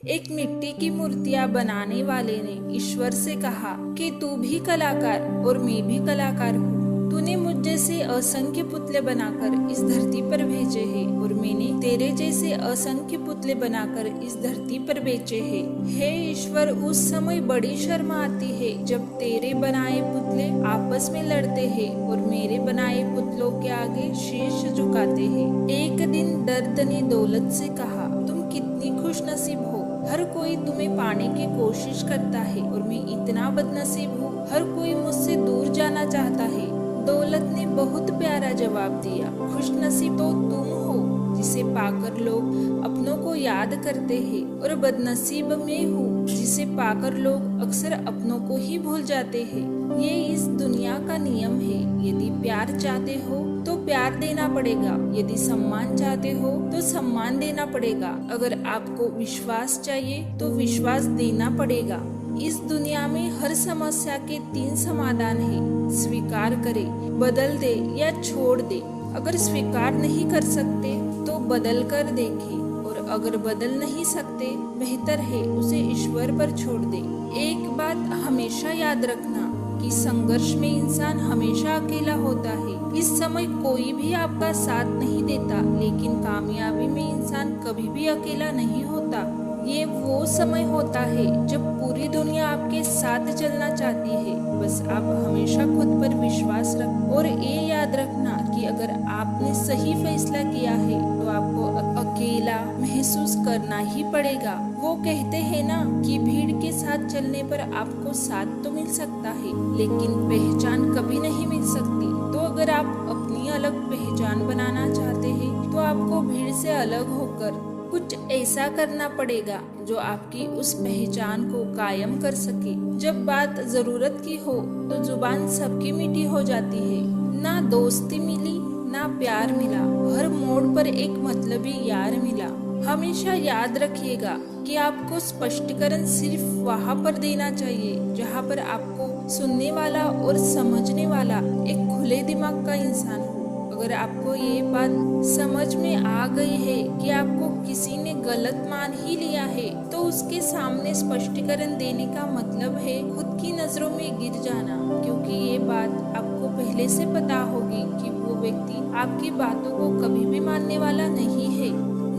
एक मिट्टी की मूर्तियां बनाने वाले ने ईश्वर से कहा कि तू भी कलाकार और मैं भी कलाकार हूँ। तूने मुझ जैसे असंख्य पुतले बनाकर इस धरती पर भेजे हैं और मैंने तेरे जैसे असंख्य पुतले बनाकर इस धरती पर बेचे हैं। हे ईश्वर, उस समय बड़ी शर्म आती है जब तेरे बनाए पुतले आपस में लड़ते हैं और मेरे बनाए पुतलों के आगे शीश झुकाते हैं। एक दिन दर्द ने दौलत से कहा, तुम कितनी खुशनसीब हो। हर कोई तुम्हें पाने की कोशिश करता है और मैं इतना बदनसीब हूँ, हर कोई मुझसे दूर जाना चाहता है। दौलत ने बहुत प्यारा जवाब दिया, खुशनसीब तो तुम हो जिसे पाकर लोग अपनों को याद करते हैं, और बदनसीब मैं हूँ जिसे पाकर लोग अक्सर अपनों को ही भूल जाते हैं। ये इस दुनिया का नियम है। यदि प्यार चाहते हो तो प्यार देना पड़ेगा, यदि सम्मान चाहते हो तो सम्मान देना पड़ेगा, अगर आपको विश्वास चाहिए तो विश्वास देना पड़ेगा। इस दुनिया में हर समस्या के 3 समाधान है, स्वीकार करे, बदल दे या छोड़ दे। अगर स्वीकार नहीं कर सकते तो बदल कर देखे, और अगर बदल नहीं सकते बेहतर है उसे ईश्वर पर छोड़ दे। एक बात हमेशा याद रखना कि संघर्ष में इंसान हमेशा अकेला होता है। इस समय कोई भी आपका साथ नहीं देता, लेकिन कामयाबी में इंसान कभी भी अकेला नहीं होता। ये वो समय होता है जब पूरी दुनिया आपके साथ चलना चाहती है। बस आप हमेशा खुद पर विश्वास रखें और ये याद रखना कि अगर आपने सही फैसला किया है तो आपको अकेला महसूस करना ही पड़ेगा। वो कहते हैं ना कि भीड़ के साथ चलने पर आपको साथ तो मिल सकता है, लेकिन पहचान कभी नहीं मिल सकती। तो अगर आप अपनी अलग पहचान बनाना चाहते हैं तो आपको भीड़ से अलग होकर कुछ ऐसा करना पड़ेगा जो आपकी उस पहचान को कायम कर सके। जब बात जरूरत की हो तो जुबान सबकी मीठी हो जाती है। ना दोस्ती मिली ना प्यार मिला, हर मोड़ पर एक मतलबी यार मिला। हमेशा याद रखिएगा कि आपको स्पष्टीकरण सिर्फ वहाँ पर देना चाहिए जहाँ पर आपको सुनने वाला और समझने वाला एक खुले दिमाग का इंसान हो। अगर आपको ये बात समझ में आ गई है कि आपको किसी ने गलत मान ही लिया है, तो उसके सामने स्पष्टीकरण देने का मतलब है खुद की नजरों में गिर जाना, क्योंकि ये बात आपको पहले से पता होगी कि वो व्यक्ति आपकी बातों को कभी भी मानने वाला नहीं है।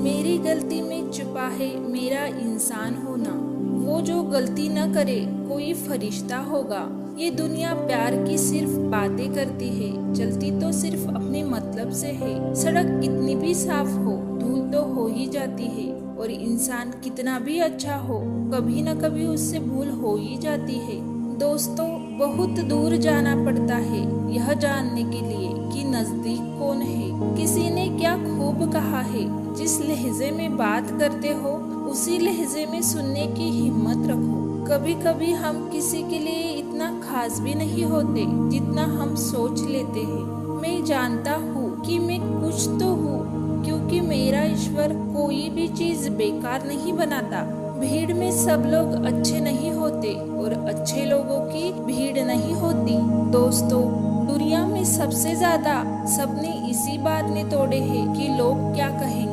मेरी गलती में छुपा है मेरा इंसान होना। वो जो गलती न करे कोई फरिश्ता होगा। ये दुनिया प्यार की सिर्फ बातें करती है, चलती तो सिर्फ अपने मतलब से है। सड़क कितनी भी साफ हो, धूल तो हो ही जाती है, और इंसान कितना भी अच्छा हो, कभी न कभी उससे भूल हो ही जाती है। दोस्तों, बहुत दूर जाना पड़ता है यह जानने के लिए कि नजदीक कौन है। किसी ने क्या खूब कहा है, जिस लहजे में बात करते हो उसी लहजे में सुनने की हिम्मत रखो। कभी कभी हम किसी के लिए इतना खास भी नहीं होते जितना हम सोच लेते हैं। मैं जानता हूँ कि मैं कुछ तो हूँ, क्योंकि मेरा ईश्वर कोई भी चीज बेकार नहीं बनाता। भीड़ में सब लोग अच्छे नहीं होते और अच्छे लोगों की भीड़ नहीं होती। दोस्तों, दुनिया में सबसे ज्यादा सपने इसी बात ने तोड़े हैं कि लोग क्या कहेंगे।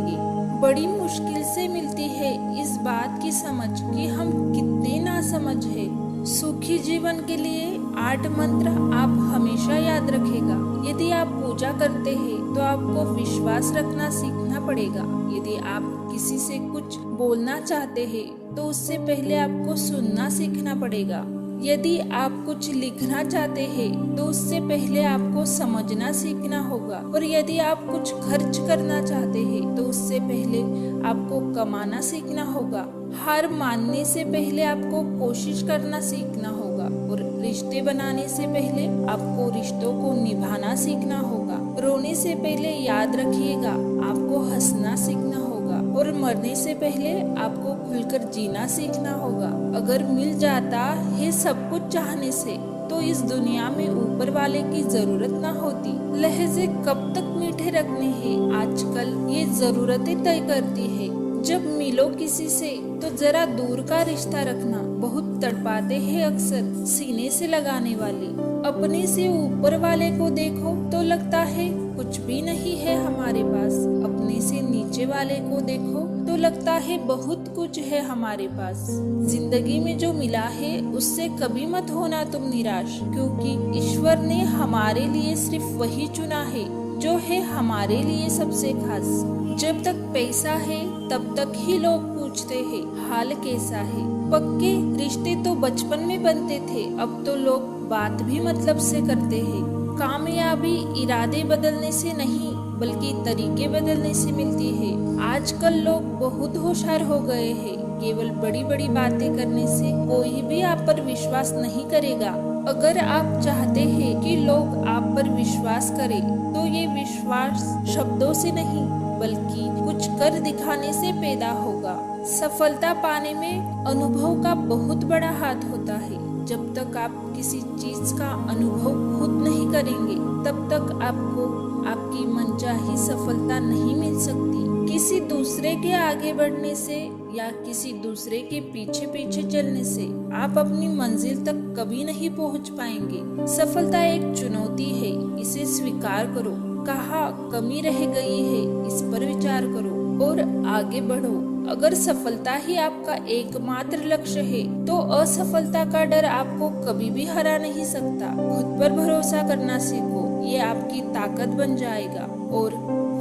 बड़ी मुश्किल से मिलती है इस बात की समझ कि हम कितने नासमझ हैं। सुखी जीवन के लिए 8 मंत्र आप हमेशा याद रखेगा। यदि आप पूजा करते हैं तो आपको विश्वास रखना सीखना पड़ेगा। यदि आप किसी से कुछ बोलना चाहते हैं तो उससे पहले आपको सुनना सीखना पड़ेगा। यदि आप कुछ लिखना चाहते हैं तो उससे पहले आपको समझना सीखना होगा। और यदि आप कुछ खर्च करना चाहते हैं तो उससे पहले आपको कमाना सीखना होगा। हार मानने से पहले आपको कोशिश करना सीखना होगा, और रिश्ते बनाने से पहले आपको रिश्तों को निभाना सीखना होगा। रोने से पहले याद रखिएगा आपको हंसना सीखना होगा, और मरने से पहले आपको खुलकर जीना सीखना होगा। अगर मिल जाता है सब कुछ चाहने से तो इस दुनिया में ऊपर वाले की जरूरत ना होती। लहजे कब तक मीठे रखने हैं, आजकल ये जरूरतें तय करती है। जब मिलो किसी से तो जरा दूर का रिश्ता रखना। बहुत तड़पाते हैं अक्सर सीने से लगाने वाले। अपने से ऊपर वाले को देखो तो लगता है कुछ भी नहीं है हमारे पास। अपने से नीचे नीचे वाले को देखो तो लगता है बहुत कुछ है हमारे पास। जिंदगी में जो मिला है उससे कभी मत होना तुम निराश, क्योंकि ईश्वर ने हमारे लिए सिर्फ वही चुना है जो है हमारे लिए सबसे खास। जब तक पैसा है तब तक ही लोग पूछते हैं हाल कैसा है। पक्के रिश्ते तो बचपन में बनते थे, अब तो लोग बात भी मतलब से करते हैं। कामयाबी इरादे बदलने से नहीं बल्कि तरीके बदलने से मिलती है। आजकल लोग बहुत होशियार हो गए हैं, केवल बड़ी बड़ी बातें करने से कोई भी आप पर विश्वास नहीं करेगा। अगर आप चाहते हैं कि लोग आप पर विश्वास करें तो ये विश्वास शब्दों से नहीं बल्कि कुछ कर दिखाने से पैदा होगा। सफलता पाने में अनुभव का बहुत बड़ा हाथ होता है। जब तक आप किसी चीज का अनुभव खुद नहीं करेंगे तब तक आपको आपकी मनचाही सफलता नहीं मिल सकती। किसी दूसरे के आगे बढ़ने से या किसी दूसरे के पीछे पीछे चलने से आप अपनी मंजिल तक कभी नहीं पहुंच पाएंगे। सफलता एक चुनौती है, इसे स्वीकार करो। कहाँ कमी रह गई है इस पर विचार करो और आगे बढ़ो। अगर सफलता ही आपका एकमात्र लक्ष्य है तो असफलता का डर आपको कभी भी हरा नहीं सकता। खुद पर भरोसा करना सीखो, ये आपकी ताकत बन जाएगा। और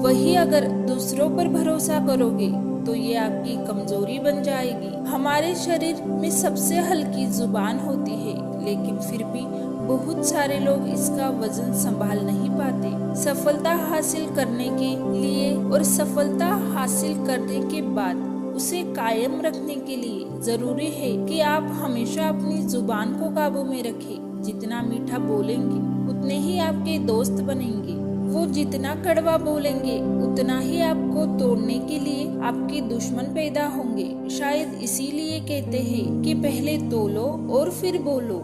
वही अगर दूसरों पर भरोसा करोगे तो ये आपकी कमजोरी बन जाएगी। हमारे शरीर में सबसे हल्की जुबान होती है, लेकिन फिर भी बहुत सारे लोग इसका वजन संभाल नहीं पाते। सफलता हासिल करने के लिए और सफलता हासिल करने के बाद उसे कायम रखने के लिए जरूरी है कि आप हमेशा अपनी जुबान को काबू में रखें। जितना मीठा बोलेंगे उतने ही आपके दोस्त बनेंगे। वो जितना कड़वा बोलेंगे उतना ही आपको तोड़ने के लिए आपके दुश्मन पैदा होंगे। शायद इसीलिए कहते हैं कि पहले तोलो और फिर बोलो।